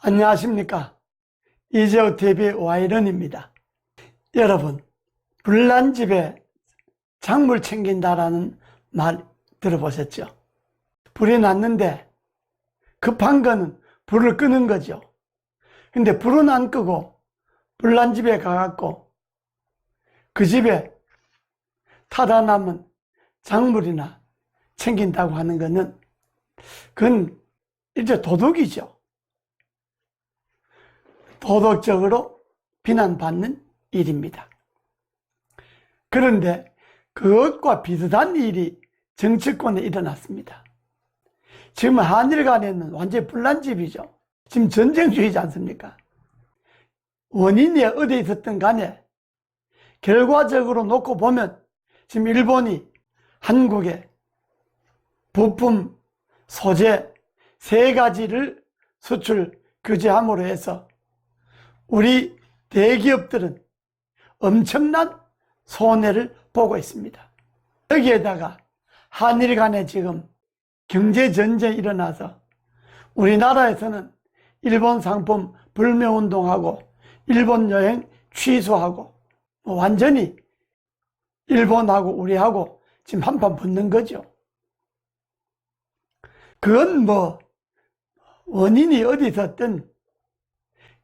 안녕하십니까. 이재호TV 와이런입니다. 여러분, 불난 집에 작물 챙긴다라는 말 들어보셨죠? 불이 났는데 급한 거는 불을 끄는 거죠. 근데 불은 안 끄고 불난 집에 가갖고 그 집에 타다 남은 작물이나 챙긴다고 하는 거는 그건 이제 도둑이죠. 도덕적으로 비난받는 일입니다. 그런데 그것과 비슷한 일이 정치권에 일어났습니다. 지금 한일 간에는 완전히 불난집이죠. 지금 전쟁주의지 않습니까? 원인이 어디에 있었든 간에 결과적으로 놓고 보면 지금 일본이 한국에 부품, 소재 3가지를 수출 규제함으로 해서 우리 대기업들은 엄청난 손해를 보고 있습니다. 여기에다가 한일 간에 지금 경제전쟁이 일어나서 우리나라에서는 일본 상품 불매운동하고 일본 여행 취소하고 완전히 일본하고 우리하고 지금 한판 붙는 거죠. 그건 원인이 어디 있었든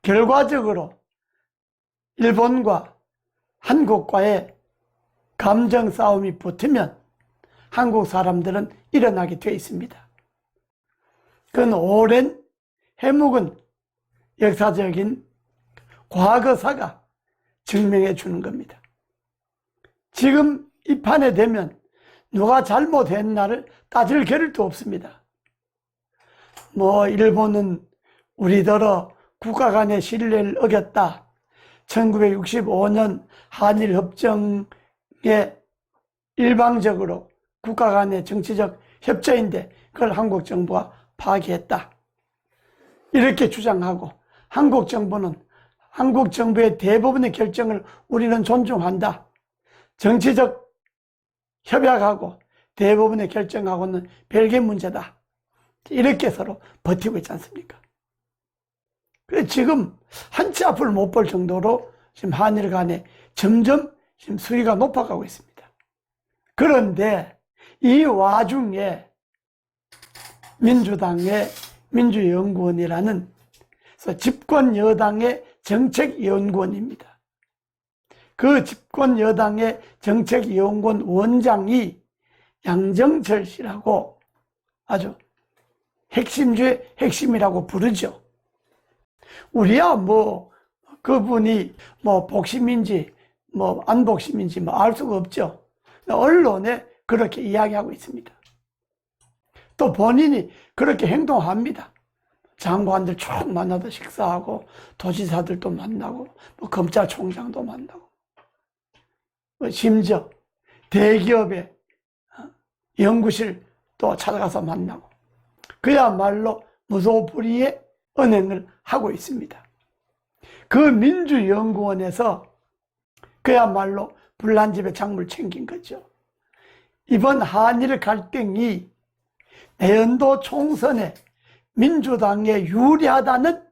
결과적으로 일본과 한국과의 감정 싸움이 붙으면 한국 사람들은 일어나게 되어 있습니다. 그건 오랜 해묵은 역사적인 과거사가 증명해 주는 겁니다. 지금 이 판에 되면 누가 잘못했나를 따질 겨를도 없습니다. 일본은 우리더러 국가 간의 신뢰를 어겼다. 1965년 한일협정에 일방적으로 국가 간의 정치적 협조인데 그걸 한국 정부가 파기했다. 이렇게 주장하고 한국 정부는 한국 정부의 대부분의 결정을 우리는 존중한다. 정치적 협약하고 대부분의 결정하고는 별개 문제다. 이렇게 서로 버티고 있지 않습니까? 그래서 지금 한치 앞을 못 볼 정도로 지금 한일 간에 점점 지금 수위가 높아가고 있습니다. 그런데 이 와중에 민주당의 민주연구원이라는 집권 여당의 정책연구원입니다. 그 집권 여당의 정책연구원 원장이 양정철 씨라고 아주 핵심 중에 핵심이라고 부르죠. 우리야 그분이 복심인지 안 복심인지 알 수가 없죠. 언론에 그렇게 이야기하고 있습니다. 또 본인이 그렇게 행동합니다. 장관들 쭉 만나서 식사하고 도지사들도 만나고 검찰총장도 만나고 심지어 대기업의 연구실도 찾아가서 만나고 그야말로 무소불위의 언행을 하고 있습니다. 그 민주연구원에서 그야말로 불난 집에 작물 챙긴 거죠. 이번 한일 갈등이 내년도 총선에 민주당에 유리하다는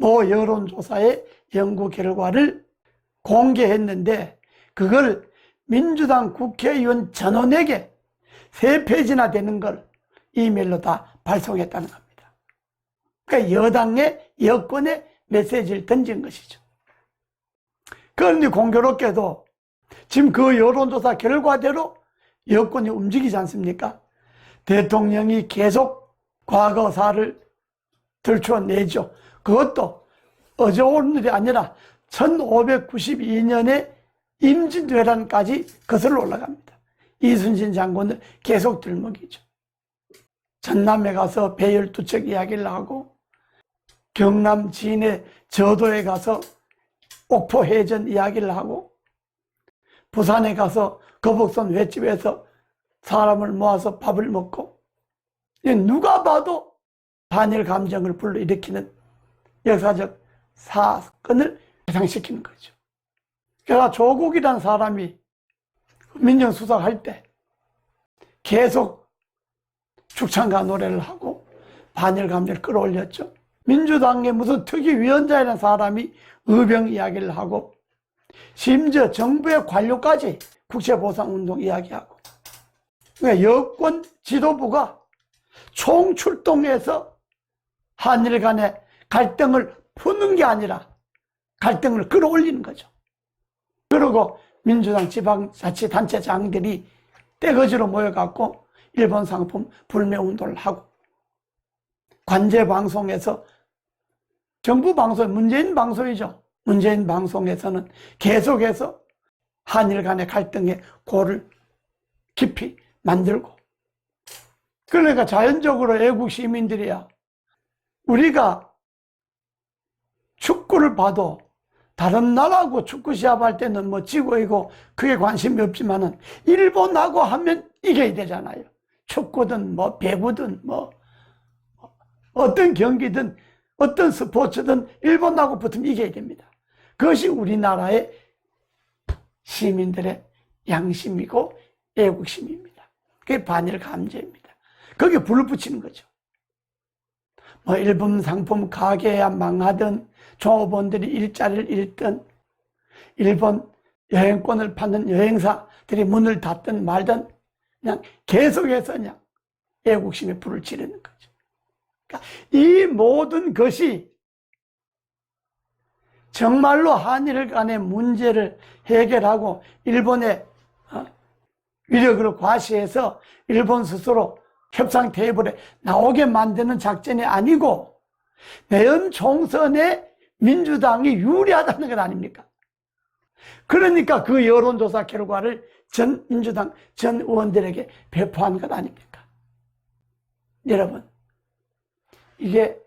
여론조사의 연구 결과를 공개했는데 그걸 민주당 국회의원 전원에게 3페이지나 되는 걸 이메일로 다 발송했다는 겁니다. 그러니까 여권의 메시지를 던진 것이죠. 그런데 공교롭게도 지금 그 여론조사 결과대로 여권이 움직이지 않습니까? 대통령이 계속 과거사를 들춰내죠. 그것도 어제 오늘이 아니라 1592년에 임진왜란까지 거슬러 올라갑니다. 이순신 장군을 계속 들먹이죠. 전남에 가서 배 12척 이야기를 하고 경남 진해 저도에 가서 옥포 해전 이야기를 하고 부산에 가서 거북선 횟집에서 사람을 모아서 밥을 먹고 누가 봐도 반일 감정을 불러일으키는 역사적 사건을 해상시키는 거죠. 그래서 조국이라는 사람이 민정수석할 때 계속 축창가 노래를 하고 반일 감정을 끌어올렸죠. 민주당의 무슨 특위위원장이라는 사람이 의병 이야기를 하고 심지어 정부의 관료까지 국채보상운동 이야기하고, 그러니까 여권 지도부가 총출동해서 한일 간의 갈등을 푸는 게 아니라 갈등을 끌어올리는 거죠. 그리고 민주당 지방자치단체장들이 떼거지로 모여갖고 일본 상품 불매운동을 하고, 관제방송에서, 정부 방송, 문재인 방송이죠. 문재인 방송에서는 계속해서 한일 간의 갈등의 골을 깊이 만들고, 그러니까 자연적으로 애국 시민들이야, 우리가 축구를 봐도 다른 나라하고 축구 시합할 때는 뭐 지고 이고 그게 관심이 없지만은 일본하고 하면 이겨야 되잖아요. 축구든 뭐 배구든 뭐 어떤 경기든 어떤 스포츠든 일본하고 붙으면 이겨야 됩니다. 그것이 우리나라의 시민들의 양심이고 애국심입니다. 그게 반일 감정입니다. 거기에 불을 붙이는 거죠. 뭐 일본 상품 가게야 망하든, 종업원들이 일자리를 잃든, 일본 여행권을 파는 여행사들이 문을 닫든 말든 그냥 계속해서 그냥 애국심에 불을 지르는 거죠. 그러니까 이 모든 것이 정말로 한일 간의 문제를 해결하고 일본의 위력을 과시해서 일본 스스로 협상 테이블에 나오게 만드는 작전이 아니고 내년 총선에 민주당이 유리하다는 것 아닙니까? 그러니까 그 여론조사 결과를 전 민주당 전 의원들에게 배포한 것 아닙니까? 여러분, 이게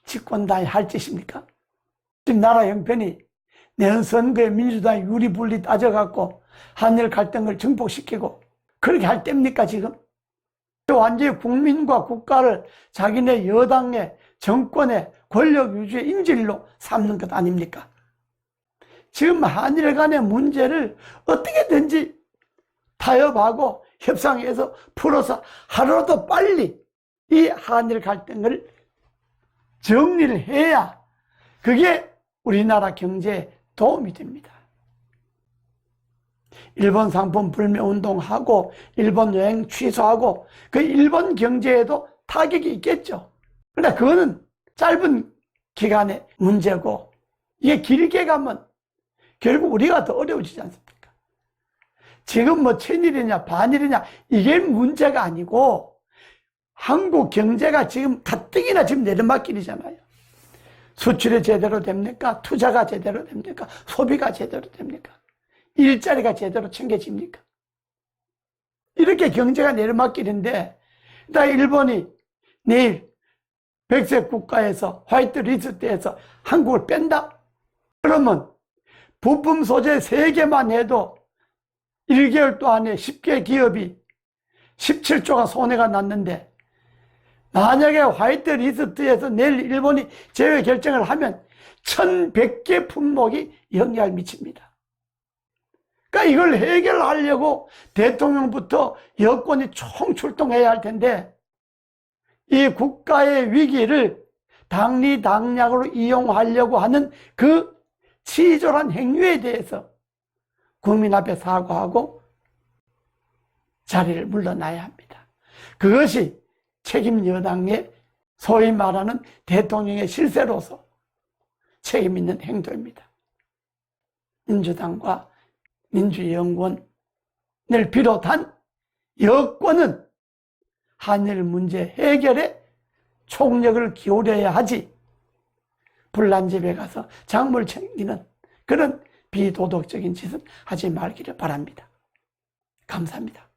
집권당이 할 짓입니까? 지금 나라 형편이 내년 선거에 민주당이 유리불리 따져갖고 한일 갈등을 증폭시키고 그렇게 할 때입니까 지금? 완전히 국민과 국가를 자기네 여당의 정권의 권력 유지의 인질로 삼는 것 아닙니까? 지금 한일 간의 문제를 어떻게든지 타협하고 협상해서 풀어서 하루라도 빨리 이 한일 갈등을 정리를 해야 그게 우리나라 경제에 도움이 됩니다. 일본 상품 불매운동하고 일본 여행 취소하고 그 일본 경제에도 타격이 있겠죠. 그러나 그거는 짧은 기간의 문제고 이게 길게 가면 결국 우리가 더 어려워지지 않습니까? 지금 뭐 천일이냐 반일이냐 이게 문제가 아니고 한국 경제가 지금 가뜩이나 지금 내리막길이잖아요. 수출이 제대로 됩니까? 투자가 제대로 됩니까? 소비가 제대로 됩니까? 일자리가 제대로 챙겨집니까? 이렇게 경제가 내리막길인데 일본이 내일 백색 국가에서 화이트 리스트에서 한국을 뺀다? 그러면 부품 소재 3개만 해도 1개월 동안에 10개 기업이 17조가 손해가 났는데 만약에 화이트 리스트에서 내일 일본이 제외 결정을 하면 1100개 품목이 영향을 미칩니다. 그러니까 이걸 해결하려고 대통령부터 여권이 총출동해야 할 텐데 이 국가의 위기를 당리당략으로 이용하려고 하는 그 치졸한 행위에 대해서 국민 앞에 사과하고 자리를 물러나야 합니다. 그것이 책임 여당의 소위 말하는 대통령의 실세로서 책임 있는 행동입니다. 민주당과 민주연구원을 비롯한 여권은 한일 문제 해결에 총력을 기울여야 하지 불난집에 가서 작물 챙기는 그런 비도덕적인 짓은 하지 말기를 바랍니다. 감사합니다.